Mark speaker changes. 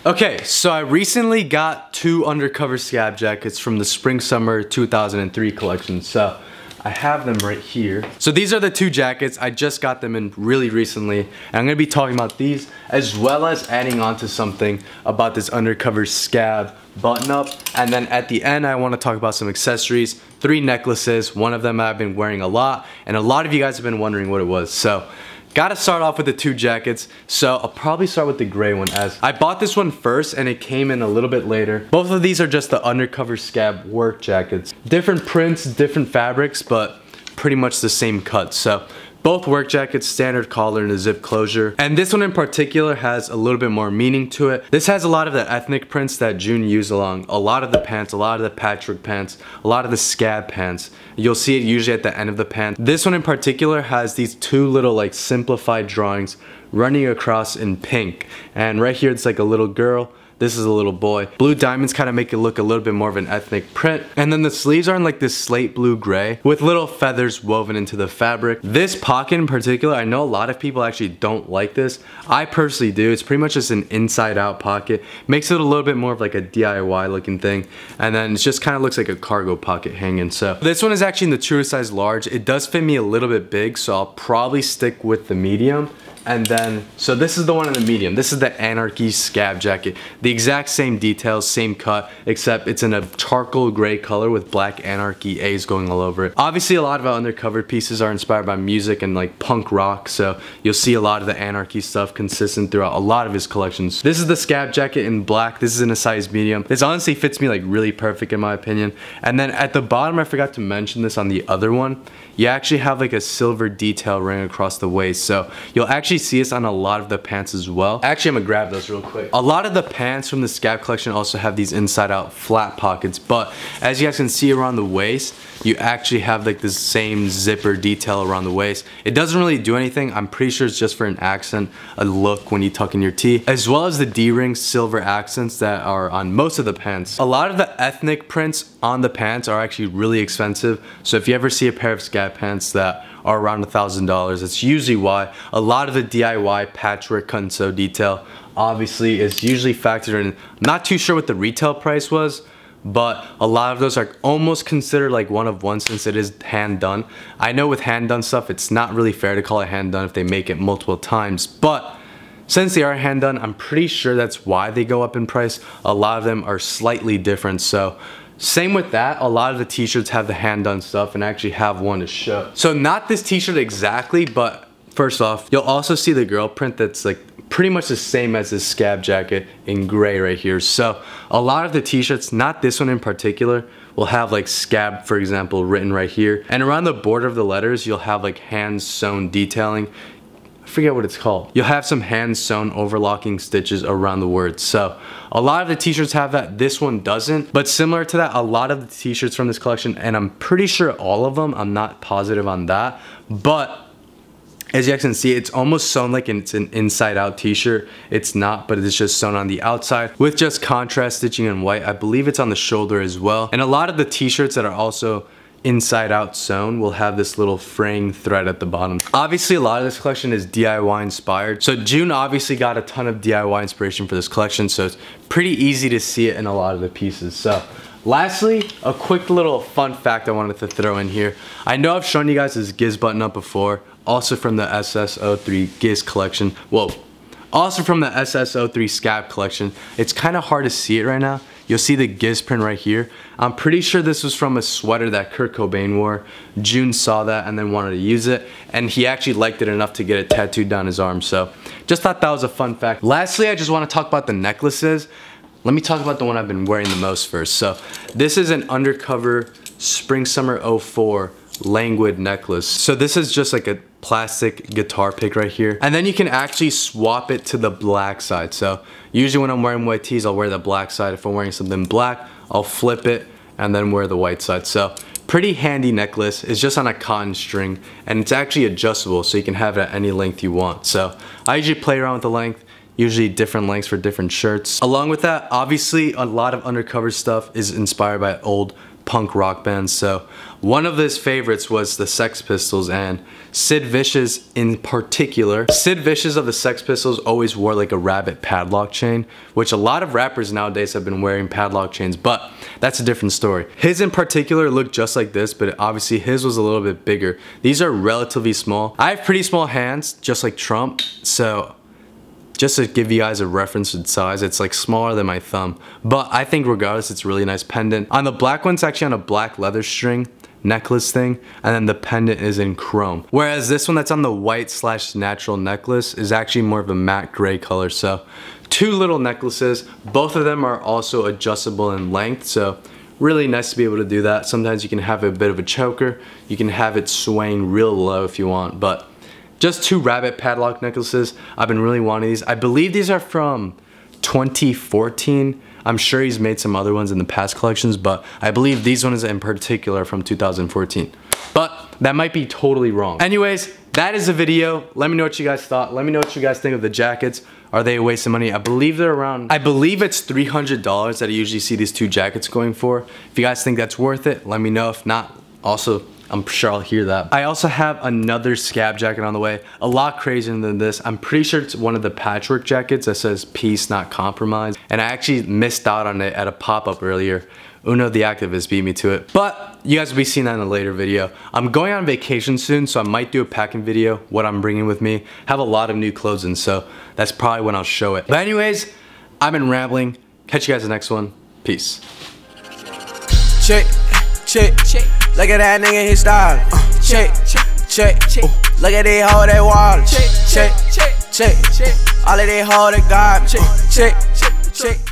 Speaker 1: Okay, so I recently got 2 Undercover SCAB jackets from the Spring Summer 2003 collection. So I have them right here. So these are the 2 jackets. I just got them in really recently. And I'm gonna be talking about these as well as adding on to something about this Undercover SCAB button up. And then at the end, I wanna talk about some accessories, 3 necklaces. One of them I've been wearing a lot, and a lot of you guys have been wondering what it was. So gotta start off with the 2 jackets, so I'll probably start with the gray one, as I bought this one first and it came in a little bit later. Both of these are just the Undercover SCAB work jackets. Different prints, different fabrics, but pretty much the same cut. So both work jackets, standard collar and a zip closure. And this one in particular has a little bit more meaning to it. This has a lot of the ethnic prints that June used along a lot of the pants, a lot of the patchwork pants, a lot of the SCAB pants. You'll see it usually at the end of the pant. This one in particular has these 2 little like simplified drawings running across in pink. And right here it's like a little girl. This is a little boy. Blue diamonds kind of make it look a little bit more of an ethnic print. And then the sleeves are in like this slate blue gray with little feathers woven into the fabric. This pocket in particular, I know a lot of people actually don't like this. I personally do. It's pretty much just an inside out pocket. Makes it a little bit more of like a DIY looking thing. And then it just kind of looks like a cargo pocket hanging. So this one is actually in the true size large. It does fit me a little bit big, so I'll probably stick with the medium. And then, so this is the one in the medium. This is the Anarchy SCAB jacket. The exact same details, same cut, except it's in a charcoal gray color with black Anarchy A's going all over it. Obviously, a lot of our Undercover pieces are inspired by music and like punk rock, so you'll see a lot of the Anarchy stuff consistent throughout a lot of his collections. This is the SCAB jacket in black. This is in a size medium. This honestly fits me like really perfect in my opinion. And then at the bottom, I forgot to mention this on the other one, you actually have like a silver detail running across the waist. So you'll actually see this on a lot of the pants as well. Actually, I'm gonna grab those real quick. A lot of the pants from the SCAB collection also have these inside out flat pockets, but as you guys can see around the waist, you actually have like this same zipper detail around the waist. It doesn't really do anything. I'm pretty sure it's just for an accent, a look when you tuck in your tee, as well as the D-ring silver accents that are on most of the pants. A lot of the ethnic prints on the pants are actually really expensive. So if you ever see a pair of SCAB pants that are around $1,000, that's usually why. A lot of the DIY patchwork cut and sew detail obviously is usually factored in. I'm not too sure what the retail price was, but a lot of those are almost considered like one of one since it is hand done. I know with hand done stuff, it's not really fair to call it hand done if they make it multiple times, but since they are hand done, I'm pretty sure that's why they go up in price. A lot of them are slightly different. So same with that, a lot of the t-shirts have the hand done stuff, and I actually have one to show. So not this t-shirt exactly, but first off, you'll also see the girl print that's like pretty much the same as this SCAB jacket in gray right here. So a lot of the t-shirts, not this one in particular, will have like SCAB, for example, written right here. And around the border of the letters, you'll have like hand sewn detailing. I forget what it's called. You'll have some hand sewn overlocking stitches around the words. So a lot of the t-shirts have that, this one doesn't. But similar to that, a lot of the t-shirts from this collection, and I'm pretty sure all of them, I'm not positive on that, but as you guys can see, it's almost sewn like it's an inside out t-shirt. It's not, but it's just sewn on the outside with just contrast stitching in white. I believe it's on the shoulder as well. And a lot of the t-shirts that are also inside out sewn will have this little fraying thread at the bottom. Obviously, a lot of this collection is DIY inspired. So June obviously got a ton of DIY inspiration for this collection, so it's pretty easy to see it in a lot of the pieces. So lastly, a quick little fun fact I wanted to throw in here. I know I've shown you guys this Giz button up before, also from the SS03 Giz collection. Whoa. Also from the SS03 SCAB collection. It's kind of hard to see it right now. You'll see the Giz print right here. I'm pretty sure this was from a sweater that Kurt Cobain wore. June saw that and then wanted to use it, and he actually liked it enough to get it tattooed down his arm. So just thought that was a fun fact. Lastly, I just want to talk about the necklaces. Let me talk about the one I've been wearing the most first. So this is an Undercover Spring Summer 04 Languid necklace. So this is just like a plastic guitar pick right here, and then you can actually swap it to the black side. So usually when I'm wearing white tees, I'll wear the black side. If I'm wearing something black, I'll flip it and then wear the white side. So pretty handy necklace. It's just on a cotton string, and it's actually adjustable, so you can have it at any length you want. So I usually play around with the length, usually different lengths for different shirts. Along with that, obviously a lot of Undercover stuff is inspired by old punk rock bands. So one of his favorites was the Sex Pistols, and Sid Vicious in particular. Sid Vicious of the Sex Pistols always wore like a rabbit padlock chain, which a lot of rappers nowadays have been wearing padlock chains, but that's a different story. His in particular looked just like this, but obviously his was a little bit bigger. These are relatively small. I have pretty small hands, just like Trump, so just to give you guys a reference in size, it's like smaller than my thumb. But I think regardless, it's a really nice pendant. On the black one, it's actually on a black leather string necklace thing, and then the pendant is in chrome. Whereas this one that's on the white / natural necklace is actually more of a matte gray color. So two little necklaces. Both of them are also adjustable in length, so really nice to be able to do that. Sometimes you can have a bit of a choker. You can have it swaying real low if you want, but just two rabbit padlock necklaces. I've been really wanting these. I believe these are from 2014. I'm sure he's made some other ones in the past collections, but I believe these ones in particular are from 2014. But that might be totally wrong. Anyways, that is the video. Let me know what you guys thought. Let me know what you guys think of the jackets. Are they a waste of money? I believe they're around, I believe it's $300 that I usually see these two jackets going for. If you guys think that's worth it, let me know. If not, also, I'm sure I'll hear that. I also have another SCAB jacket on the way, a lot crazier than this. I'm pretty sure it's one of the patchwork jackets that says peace, not compromise. And I actually missed out on it at a pop-up earlier. Uno the activist beat me to it. But you guys will be seeing that in a later video. I'm going on vacation soon, so I might do a packing video, what I'm bringing with me. Have a lot of new clothes in, so that's probably when I'll show it. But anyways, I've been rambling. Catch you guys in the next one. Peace.
Speaker 2: Check. Look at that nigga, his style. Check. Look at they hoe, they wall. Check. All of they hoe, they garbage. Check.